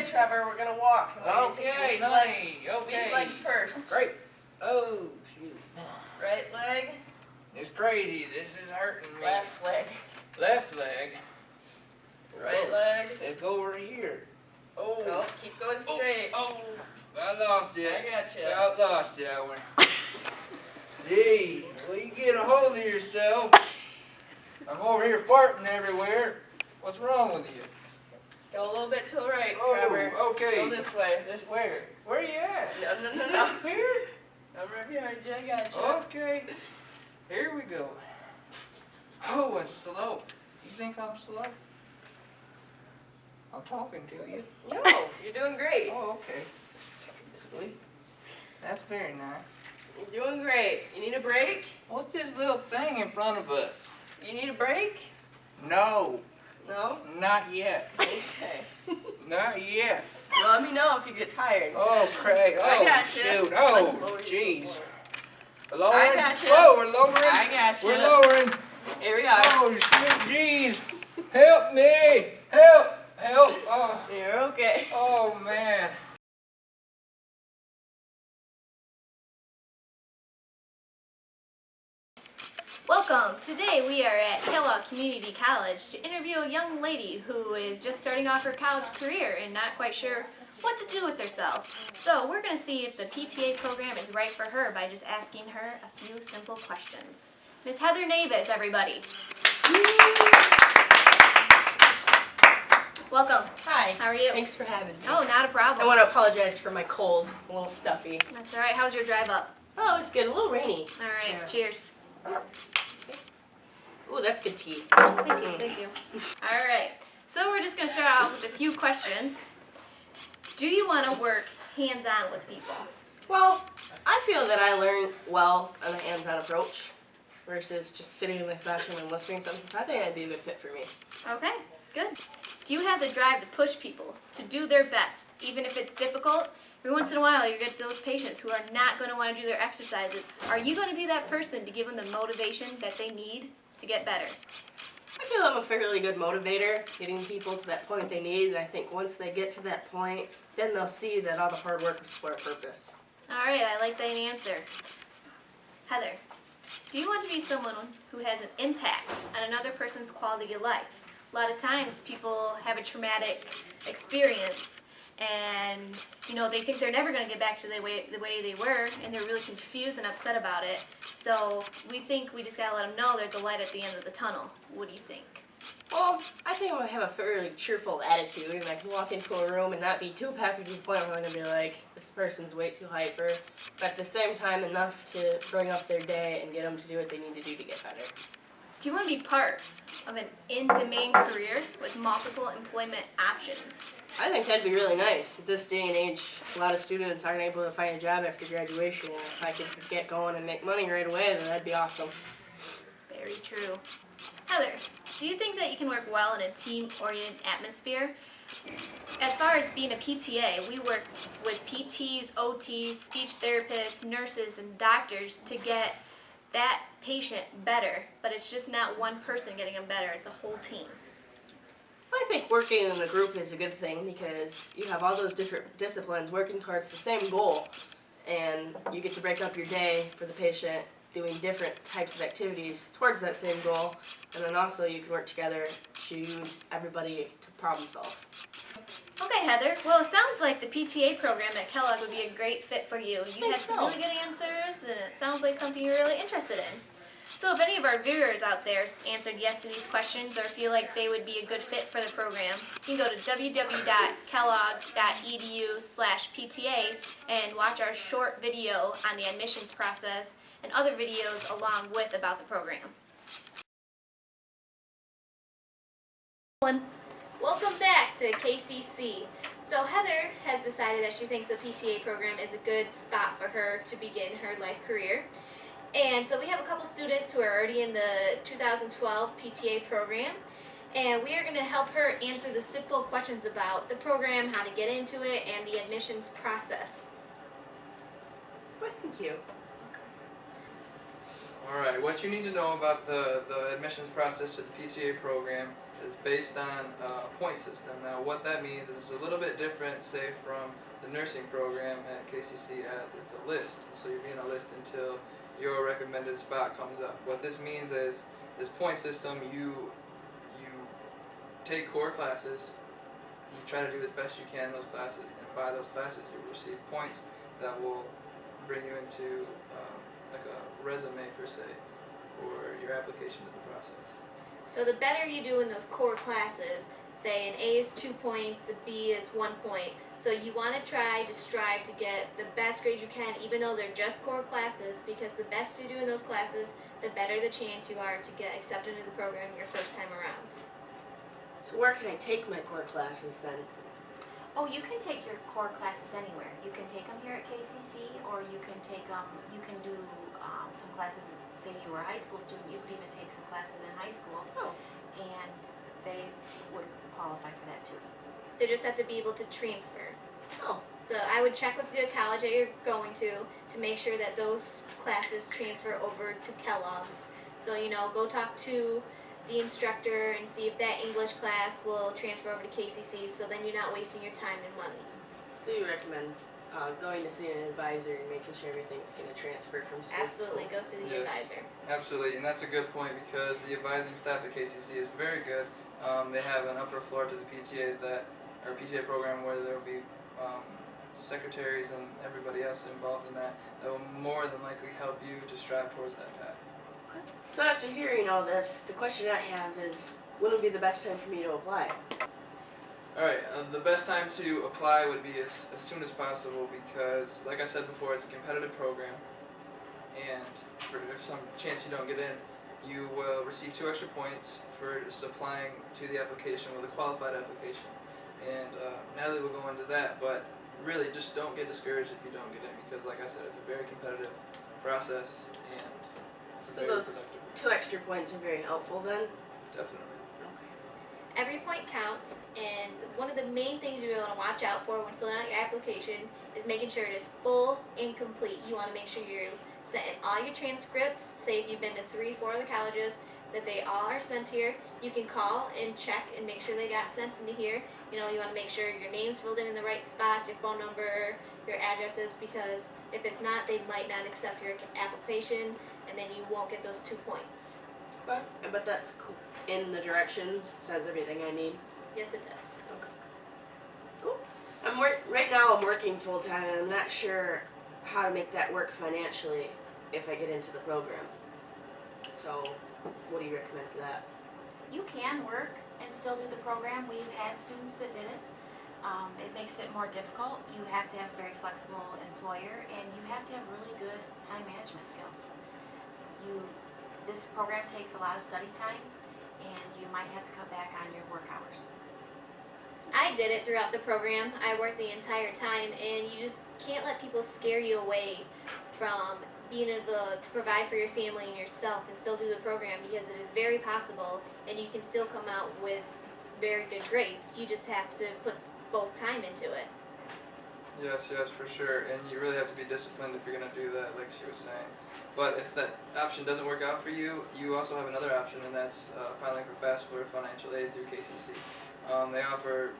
Trevor. We're gonna walk. Okay, honey. Okay. Weak leg first. Great. Oh, shoot. Right leg. It's crazy. This is hurting me. Left leg. Left leg. Right leg. Let's go over here. Oh. No, keep going straight. Oh. I lost it. I got you. I lost it, that one. Gee, well, you get a hold of yourself. I'm over here farting everywhere. What's wrong with you? Go a little bit to the right, Oh, Trevor. okay. Go this way. This where? Where you at? No. Up here? I'm right behind you. I got you. Okay. Here we go. Oh, it's slow. You think I'm slow? I'm talking to you. No, you're doing great. Oh, okay. Sweet. That's very nice. You're doing great. You need a break? What's this little thing in front of us? You need a break? No. No? Not yet. Okay. Not yet. Well, let me know if you get tired. Oh, Craig. Oh, I got you. shoot. Let's Oh, lower jeez. you. Lowering? I got you. Whoa, we're lowering. I got you. We're lowering. Here we are. Oh, shoot, jeez. Help me. Help. Help. Oh, You're okay. oh man. Welcome! Today we are at Kellogg Community College to interview a young lady who is just starting off her college career and not quite sure what to do with herself. So we're going to see if the PTA program is right for her by just asking her a few simple questions. Miss Heather Navis, everybody. Welcome. Hi. How are you? Thanks for having me. Oh, not a problem. I want to apologize for my cold. A little stuffy. That's all right. How's your drive up? Oh, it was good. A little rainy. All right. Yeah. Cheers. Ooh, that's good tea. Thank you. Thank you. All right. So we're just going to start out with a few questions. Do you want to work hands-on with people? Well, I feel that I learn well on a hands-on approach versus just sitting in the classroom and listening to something. So I think that'd be a good fit for me. Okay, good. Do you have the drive to push people to do their best, even if it's difficult? Every once in a while, you get those patients who are not going to want to do their exercises. Are you going to be that person to give them the motivation that they need to get better? I feel I'm a fairly good motivator, getting people to that point they need, and I think once they get to that point, then they'll see that all the hard work was for a purpose. All right, I like that answer. Heather, do you want to be someone who has an impact on another person's quality of life? A lot of times people have a traumatic experience and they think they're never going to get back to the way they were, and they're really confused and upset about it. So we think we just got to let them know there's a light at the end of the tunnel. What do you think? Well, I think I'm going to have a fairly cheerful attitude, and I can walk into a room and not be too peppy to the point where I'm going to be like, this person's way too hyper, but at the same time enough to bring up their day and get them to do what they need to do to get better. Do you want to be part of an in-demand career with multiple employment options? I think that'd be really nice. At this day and age, a lot of students aren't able to find a job after graduation, and if I could get going and make money right away, then that'd be awesome. Very true. Heather, do you think that you can work well in a team-oriented atmosphere? As far as being a PTA, we work with PTs, OTs, speech therapists, nurses, and doctors to get that patient better, but it's just not one person getting them better, it's a whole team. I think working in a group is a good thing because you have all those different disciplines working towards the same goal, and you get to break up your day for the patient doing different types of activities towards that same goal, and then also you can work together to use everybody to problem solve. Okay, Heather. Well, it sounds like the PTA program at Kellogg would be a great fit for you. You had some so. really good answers, and it sounds like something you're really interested in. So if any of our viewers out there answered yes to these questions or feel like they would be a good fit for the program, you can go to www.kellogg.edu/PTA and watch our short video on the admissions process and other videos along with about the program. Welcome back to KCC. So Heather has decided that she thinks the PTA program is a good spot for her to begin her life career. And so we have a couple students who are already in the 2012 PTA program, and we are going to help her answer the simple questions about the program, how to get into it, and the admissions process. Well, thank you. Alright, what you need to know about the admissions process to the PTA program is based on a point system. Now what that means is it's a little bit different, say, from the nursing program at KCC, as it's a list. So you're being a list until your recommended spot comes up. What this means is, this point system, you take core classes, you try to do as best you can in those classes, and by those classes you will receive points that will bring you into like a resume per se for your application to the process. So the better you do in those core classes, say an A is 2 points, a B is 1 point, so you want to try to strive to get the best grade you can, even though they're just core classes, because the best you do in those classes, the better the chance you are to get accepted into the program your first time around. So where can I take my core classes then? Oh, you can take your core classes anywhere. You can take them here at KCC, or you can take them, you can do some classes, say you were a high school student, you could even take some classes in high school, Oh. and they would qualify for that too. They just have to be able to transfer. Oh. So I would check with the college that you're going to make sure that those classes transfer over to Kellogg's. So, you know, go talk to the instructor and see if that English class will transfer over to KCC, so then you're not wasting your time and money. So you recommend going to see an advisor and making sure everything's going to transfer from school Absolutely, to go see the Yes. advisor. Absolutely, and that's a good point because the advising staff at KCC is very good. They have an upper floor to the PTA PTA program where there will be secretaries and everybody else involved in that will more than likely help you to strive towards that path. So after hearing all this, the question I have is, when would be the best time for me to apply? Alright, the best time to apply would be as soon as possible because, like I said before, it's a competitive program, and if some chance you don't get in, you will receive 2 extra points for just applying to the application with a qualified application. And Natalie will go into that, but really just don't get discouraged if you don't get in because, like I said, it's a very competitive process and it's So very those productive. 2 extra points are very helpful then? Definitely. Every point counts, and one of the main things you want to watch out for when filling out your application is making sure it is full and complete. You want to make sure you're sending all your transcripts, say if you've been to 3, 4 other colleges, that they all are sent here. You can call and check and make sure they got sent into here. You know, you want to make sure your name's filled in the right spots, your phone number, your addresses, because if it's not, they might not accept your application, and then you won't get those 2 points. Okay. But that's in the directions, it says everything I need. Yes, it does. Okay. Cool. Right now I'm working full time and I'm not sure how to make that work financially if I get into the program. So, what do you recommend for that? You can work and still do the program. We've had students that did it. It makes it more difficult. You have to have a very flexible employer, and you have to have really good time management skills. This program takes a lot of study time, and you might have to cut back on your work hours. I did it throughout the program. I worked the entire time, and you just can't let people scare you away from being able to provide for your family and yourself and still do the program, because it is very possible and you can still come out with very good grades. You just have to put both time into it. Yes, for sure, and you really have to be disciplined if you're going to do that, like she was saying. But if that option doesn't work out for you, you also have another option, and that's filing for FAFSA financial aid through KCC. They offer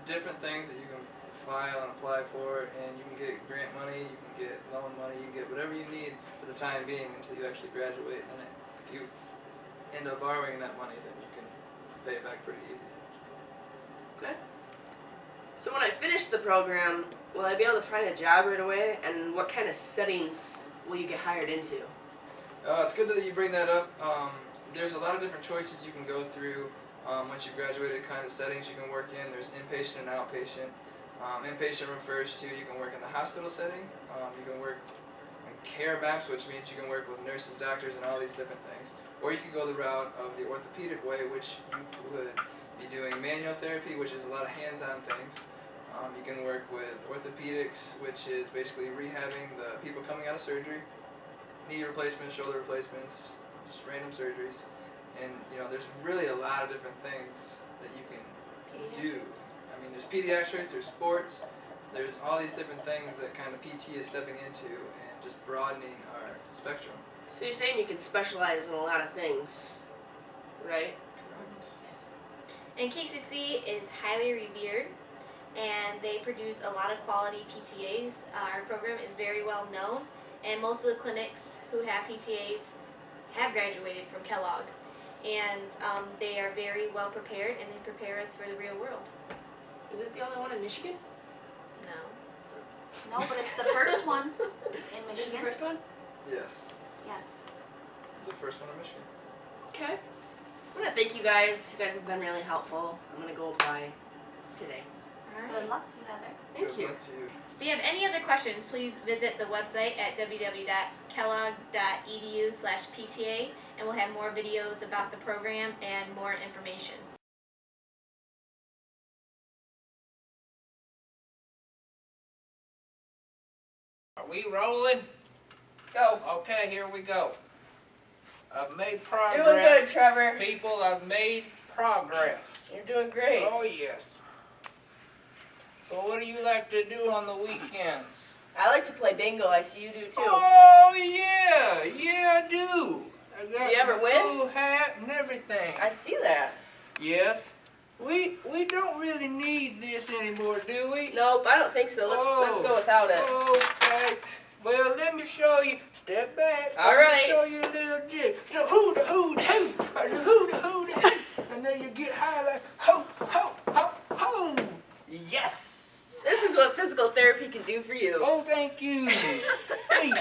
different things that you can file and apply for, and you can get grant money, you can get loan money, you can get whatever you need for the time being until you actually graduate. And if you end up borrowing that money, then you can pay it back pretty easy. Okay. So when I finish the program, will I be able to find a job right away? And what kind of settings will you get hired into? It's good that you bring that up. There's a lot of different choices you can go through once you've graduated, kind of settings you can work in. There's inpatient and outpatient. Inpatient refers to you can work in the hospital setting, you can work in care maps, which means you can work with nurses, doctors, and all these different things. Or you can go the route of the orthopedic way, which you would be doing manual therapy, which is a lot of hands-on things. You can work with orthopedics, which is basically rehabbing the people coming out of surgery, knee replacements, shoulder replacements, just random surgeries. And you know, there's really a lot of different things that you can do. I mean, there's pediatrics, there's sports, there's all these different things that kind of PT is stepping into and just broadening our spectrum. So you're saying you can specialize in a lot of things, right? And KCC is highly revered, and they produce a lot of quality PTAs. Our program is very well known, and most of the clinics who have PTAs have graduated from Kellogg. And they are very well prepared, and they prepare us for the real world. Is it the only one in Michigan? No. No, but it's the first one in This is the Michigan. first one? Yes. Yes. It's the first one in Michigan. Okay. I want to thank you guys. You guys have been really helpful. I'm going to go apply today. All right. Good luck to you, Heather. Thank Good you. luck to you. If you have any other questions, please visit the website at www.kellogg.edu/PTA, and we'll have more videos about the program and more information. Are we rolling? Let's go. Okay, here we go. I've made Doing good, progress. Trevor. People, I've made progress. You're doing great. Oh, yes. So what do you like to do on the weekends? I like to play bingo. I see you do too. Oh, yeah. Yeah, I do. I got Do you ever my win? cool hat and everything. I see that. Yes. We don't really need this anymore, do we? Nope, I don't think so. Let's go without it. Okay. Well, let me show you. Step back. All Let right. me show you a little jig. So hoo-da, hoo-da, hoo. Hoo-da, hoo-da, hoo. And then you get high like ho, ho, ho, ho. Yes. This is what physical therapy can do for you. Oh, thank you. Hey,